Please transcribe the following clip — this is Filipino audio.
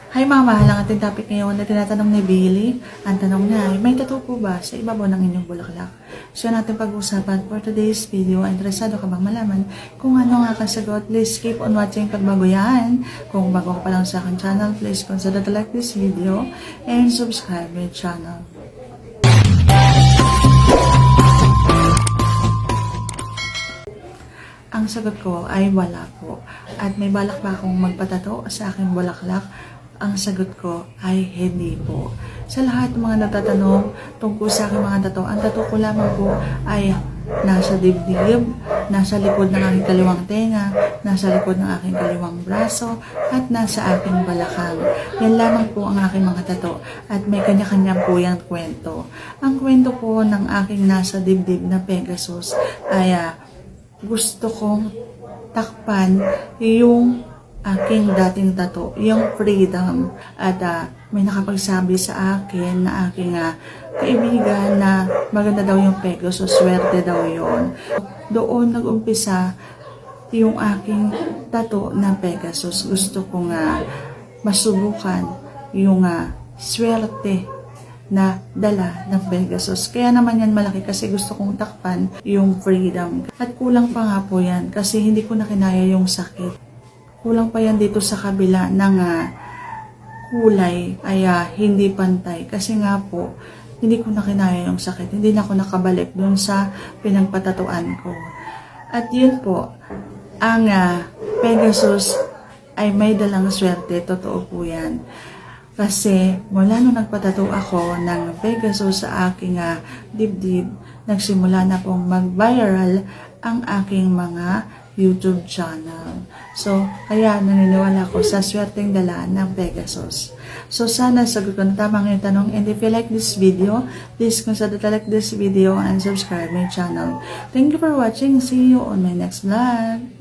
Hi mga mahal, ang ating topic ngayon na tinatanong ni Bailey. Ang tanong niya ay, may tattoo po ba sa ibabaw ng inyong bulaklak? So natin pag-usapan for today's video. Interesado ka bang malaman kung ano nga kasagot? Please keep on watching pagbago yan. Kung bago ka pa lang sa akin channel, please consider to like this video and subscribe my channel. Ang sagot ko ay wala po. At may balak ba akong magpatato sa aking bulaklak? Ang sagot ko ay hindi po. Sa lahat ng mga natatanong tungkol sa aking mga tato, ang tato ko lamang po ay nasa dibdib, nasa likod ng aking kaliwang tenga, nasa likod ng aking kaliwang braso, at nasa aking balakang. Yan lamang po ang aking mga tato at may kanya-kanya po yung kwento. Ang kwento po ng aking nasa dibdib na Pegasus ay gusto kong takpan yung aking dating tato, yung freedom. At may nakapagsabi sa akin na aking kaibigan na maganda daw yung Pegasus, swerte daw yon. Doon nag-umpisa yung aking tato na Pegasus. Gusto kong masubukan yung swerte na dala ng Pegasus. Kaya naman yan malaki kasi gusto kong takpan yung freedom. At kulang pa nga po yan kasi hindi ko na kinaya yung sakit. Kulang pa yan dito sa kabila ng kulay ay hindi pantay. Kasi nga po, hindi ko na kinaya yung sakit. Hindi na ako nakabalik dun sa pinagpatatuan ko. At yun po, ang Pegasus ay may dalang swerte. Totoo po yan. Kasi mula nung nagpatato ako ng Pegasus sa aking dibdib, nagsimula na pong mag-viral ang aking mga YouTube channel. So, kaya naniniwala ko sa swerteng dala ng Pegasus. So, sana sagot ko na tamang yung tanong. And if you like this video, please consider to like this video and subscribe my channel. Thank you for watching. See you on my next vlog.